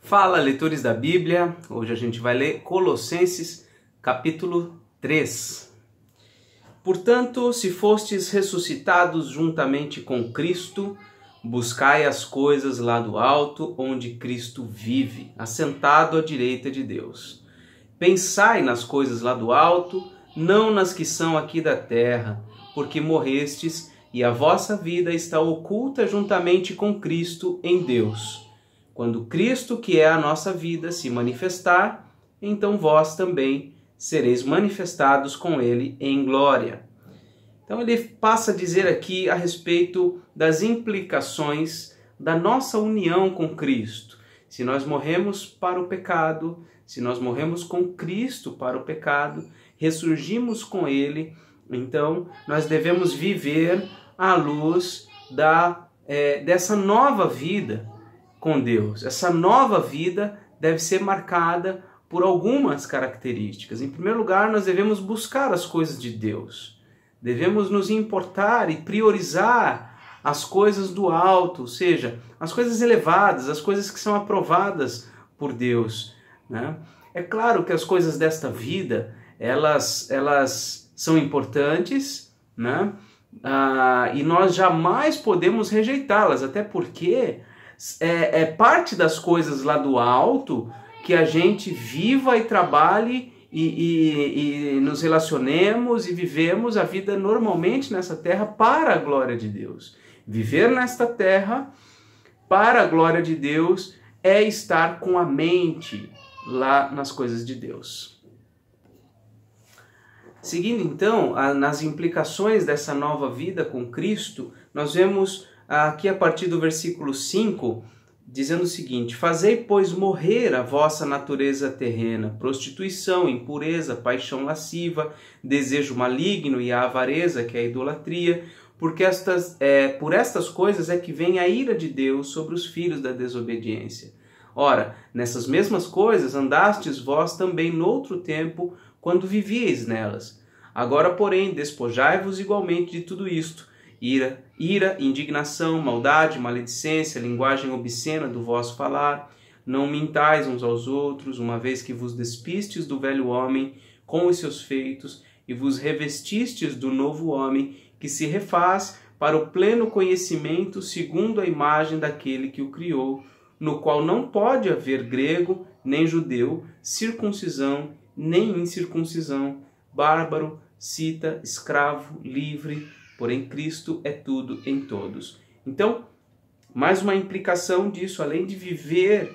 Fala, leitores da Bíblia! Hoje a gente vai ler Colossenses, capítulo 3. Portanto, se fostes ressuscitados juntamente com Cristo, buscai as coisas lá do alto, onde Cristo vive, assentado à direita de Deus. Pensai nas coisas lá do alto, não nas que são aqui da terra, porque morrestes e a vossa vida está oculta juntamente com Cristo em Deus. Quando Cristo, que é a nossa vida, se manifestar, então vós também sereis manifestados com Ele em glória. Então ele passa a dizer aqui a respeito das implicações da nossa união com Cristo. Se nós morremos para o pecado, se nós morremos com Cristo para o pecado, ressurgimos com Ele, então nós devemos viver à luz dessa nova vida com Deus. Essa nova vida deve ser marcada por algumas características. Em primeiro lugar, nós devemos buscar as coisas de Deus. Devemos nos importar e priorizar as coisas do alto, ou seja, as coisas elevadas, as coisas que são aprovadas por Deus, É claro que as coisas desta vida, elas são importantes, e nós jamais podemos rejeitá-las, até porque é parte das coisas lá do alto que a gente viva e trabalhe e nos relacionemos e vivemos a vida normalmente nessa terra para a glória de Deus. Viver nesta terra para a glória de Deus é estar com a mente lá nas coisas de Deus. Seguindo então nas implicações dessa nova vida com Cristo, nós vemos aqui a partir do versículo 5, dizendo o seguinte: Fazei, pois, morrer a vossa natureza terrena, prostituição, impureza, paixão lasciva, desejo maligno e a avareza, que é a idolatria, porque por estas coisas é que vem a ira de Deus sobre os filhos da desobediência. Ora, nessas mesmas coisas andastes vós também noutro tempo, quando vivieis nelas. Agora, porém, despojai-vos igualmente de tudo isto: ira, indignação, maldade, maledicência, linguagem obscena do vosso falar. Não mintais uns aos outros, uma vez que vos despistes do velho homem com os seus feitos e vos revestistes do novo homem, que se refaz para o pleno conhecimento segundo a imagem daquele que o criou, no qual não pode haver grego nem judeu, circuncisão nem incircuncisão, bárbaro, cita, escravo, livre, porém Cristo é tudo em todos. Então, mais uma implicação disso, além de viver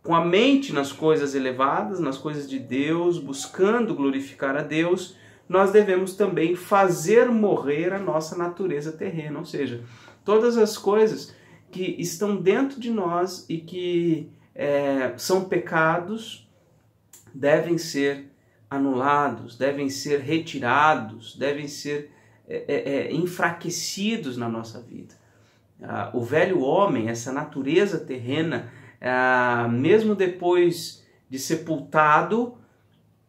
com a mente nas coisas elevadas, nas coisas de Deus, buscando glorificar a Deus, nós devemos também fazer morrer a nossa natureza terrena, ou seja, todas as coisas que estão dentro de nós e que são pecados devem ser anulados, devem ser retirados, devem ser enfraquecidos na nossa vida. O velho homem, essa natureza terrena, mesmo depois de sepultado,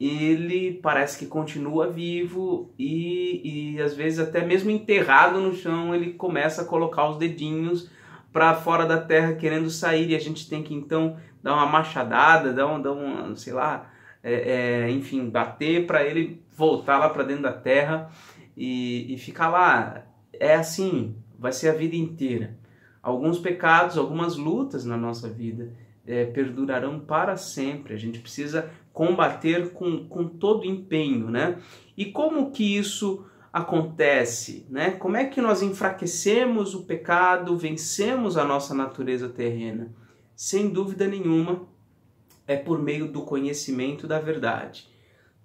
ele parece que continua vivo e às vezes até mesmo enterrado no chão, ele começa a colocar os dedinhos para fora da terra querendo sair, e a gente tem que então dar uma machadada, sei lá, enfim, bater para ele voltar lá para dentro da terra e ficar lá. É assim, vai ser a vida inteira. Alguns pecados, algumas lutas na nossa vida perdurarão para sempre. A gente precisa combater com todo empenho, E como que isso acontece, Como é que nós enfraquecemos o pecado, vencemos a nossa natureza terrena? Sem dúvida nenhuma, é por meio do conhecimento da verdade.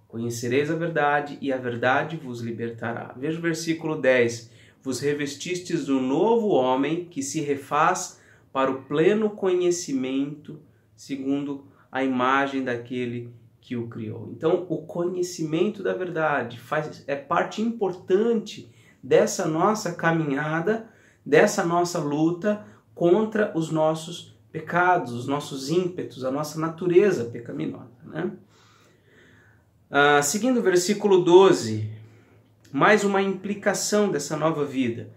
Conhecereis a verdade e a verdade vos libertará. Veja o versículo 10. Vos revestistes do novo homem que se refaz para o pleno conhecimento segundo a imagem daquele que o criou. Então, o conhecimento da verdade é parte importante dessa nossa caminhada, dessa nossa luta contra os nossos pecados, os nossos ímpetos, a nossa natureza pecaminosa. Seguindo o versículo 12, mais uma implicação dessa nova vida.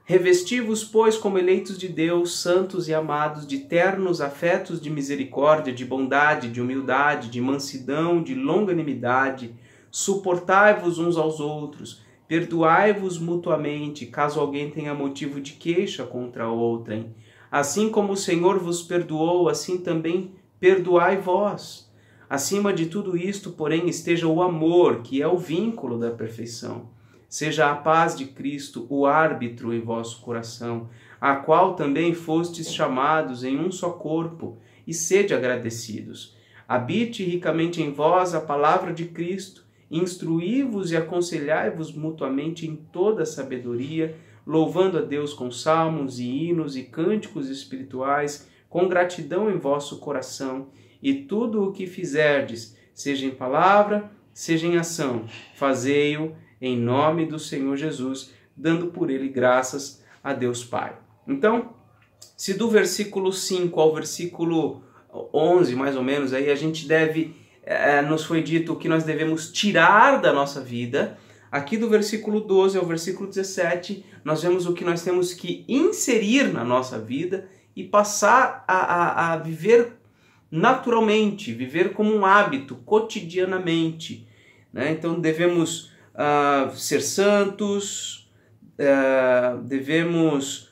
Revesti-vos, pois, como eleitos de Deus, santos e amados, de ternos afetos de misericórdia, de bondade, de humildade, de mansidão, de longanimidade. Suportai-vos uns aos outros, perdoai-vos mutuamente, caso alguém tenha motivo de queixa contra outrem. Assim como o Senhor vos perdoou, assim também perdoai vós. Acima de tudo isto, porém, esteja o amor, que é o vínculo da perfeição. Seja a paz de Cristo o árbitro em vosso coração, a qual também fostes chamados em um só corpo, e sede agradecidos. Habite ricamente em vós a palavra de Cristo, instruí-vos e aconselhai-vos mutuamente em toda sabedoria, louvando a Deus com salmos e hinos e cânticos espirituais, com gratidão em vosso coração, e tudo o que fizerdes, seja em palavra, seja em ação, fazei-o em nome do Senhor Jesus, dando por ele graças a Deus Pai. Então, se do versículo 5 ao versículo 11, mais ou menos, aí a gente deve, nos foi dito o que nós devemos tirar da nossa vida. Aqui do versículo 12 ao versículo 17, nós vemos o que nós temos que inserir na nossa vida e passar a viver naturalmente, viver como um hábito, cotidianamente, né? Então devemos ser santos, devemos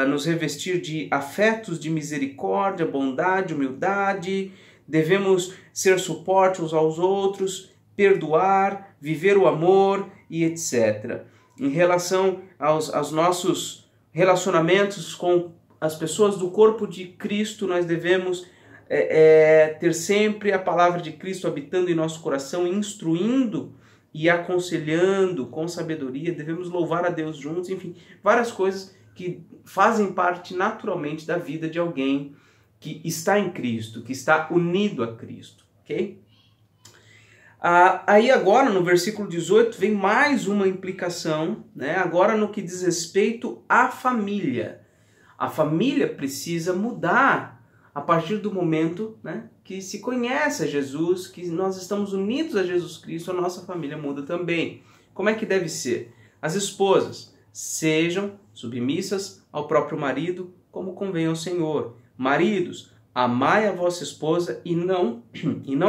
nos revestir de afetos de misericórdia, bondade, humildade, devemos ser suporte uns aos outros, perdoar, viver o amor e etc. Em relação aos nossos relacionamentos com as pessoas do corpo de Cristo, nós devemos ter sempre a palavra de Cristo habitando em nosso coração, instruindo e aconselhando com sabedoria. Devemos louvar a Deus juntos, enfim, várias coisas que fazem parte naturalmente da vida de alguém que está em Cristo, que está unido a Cristo, ok? Aí agora no versículo 18 vem mais uma implicação, né? Agora no que diz respeito à família. A família precisa mudar a partir do momento, né, que se conhece a Jesus, que nós estamos unidos a Jesus Cristo, a nossa família muda também. Como é que deve ser? As esposas sejam submissas ao próprio marido, como convém ao Senhor. Maridos, amai a vossa esposa e não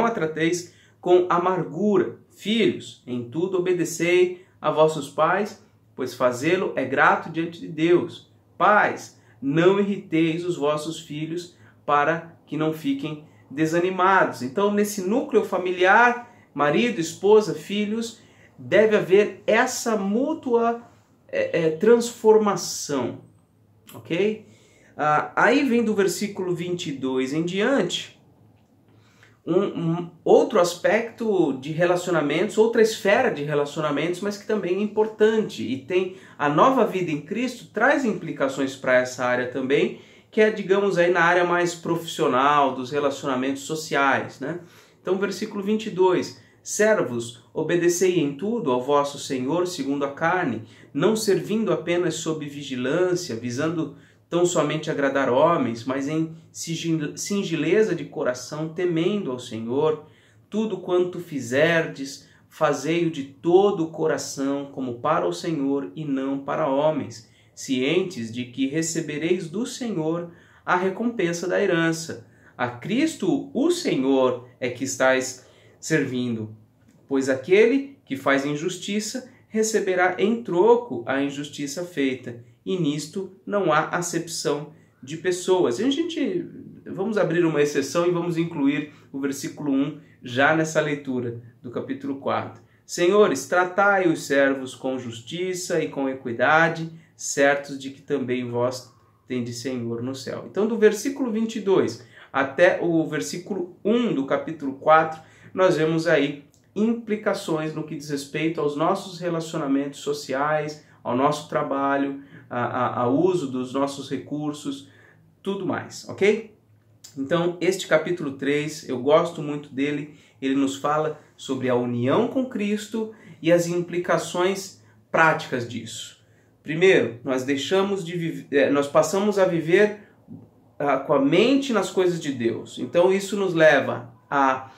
a trateis com amargura. Filhos, em tudo obedecei a vossos pais, pois fazê-lo é grato diante de Deus. Pais, não irriteis os vossos filhos, para que não fiquem desanimados. Então, nesse núcleo familiar, marido, esposa, filhos, deve haver essa mútua transformação, ok? Aí vem do versículo 22 em diante, um outro aspecto de relacionamentos, outra esfera de relacionamentos, mas que também é importante, e tem a nova vida em Cristo, traz implicações para essa área também, que é, digamos, aí na área mais profissional, dos relacionamentos sociais, né? Então, versículo 22, servos, obedecei em tudo ao vosso Senhor segundo a carne, não servindo apenas sob vigilância, visando tão somente agradar homens, mas em singeleza de coração, temendo ao Senhor. Tudo quanto fizerdes, fazei-o de todo o coração, como para o Senhor e não para homens, cientes de que recebereis do Senhor a recompensa da herança. A Cristo, o Senhor, é que estáis servindo, pois aquele que faz injustiça receberá em troco a injustiça feita, e nisto não há acepção de pessoas. Vamos abrir uma exceção e vamos incluir o versículo 1 já nessa leitura do capítulo 4. Senhores, tratai os servos com justiça e com equidade, certos de que também vós tendes Senhor no céu. Então, do versículo 22 até o versículo 1 do capítulo 4, nós vemos aí implicações no que diz respeito aos nossos relacionamentos sociais, ao nosso trabalho, ao uso dos nossos recursos, tudo mais, ok? Então, este capítulo 3, eu gosto muito dele, ele nos fala sobre a união com Cristo e as implicações práticas disso. Primeiro, nós passamos a viver com a mente nas coisas de Deus. Então isso nos leva a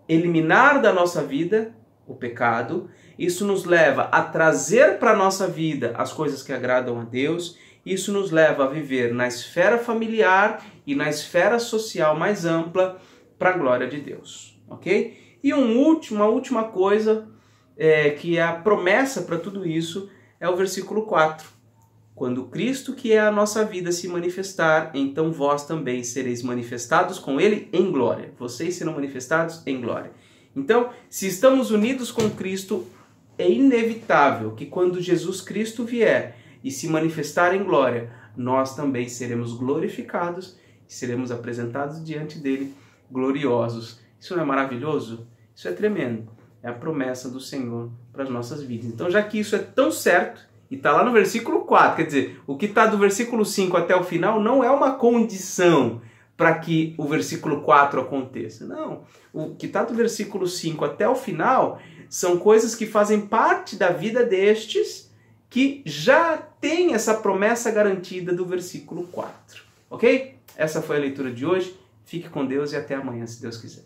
eliminar da nossa vida o pecado, isso nos leva a trazer para a nossa vida as coisas que agradam a Deus, isso nos leva a viver na esfera familiar e na esfera social mais ampla para a glória de Deus, ok? E uma última coisa, que é a promessa para tudo isso, é o versículo 4. Quando Cristo, que é a nossa vida, se manifestar, então vós também sereis manifestados com Ele em glória. Vocês serão manifestados em glória. Então, se estamos unidos com Cristo, é inevitável que quando Jesus Cristo vier e se manifestar em glória, nós também seremos glorificados e seremos apresentados diante dele gloriosos. Isso não é maravilhoso? Isso é tremendo. É a promessa do Senhor para as nossas vidas. Então, já que isso é tão certo, e está lá no versículo 4, quer dizer, o que está do versículo 5 até o final não é uma condição para que o versículo 4 aconteça. Não, o que está do versículo 5 até o final são coisas que fazem parte da vida destes que já tem essa promessa garantida do versículo 4. Ok? Essa foi a leitura de hoje. Fique com Deus e até amanhã, se Deus quiser.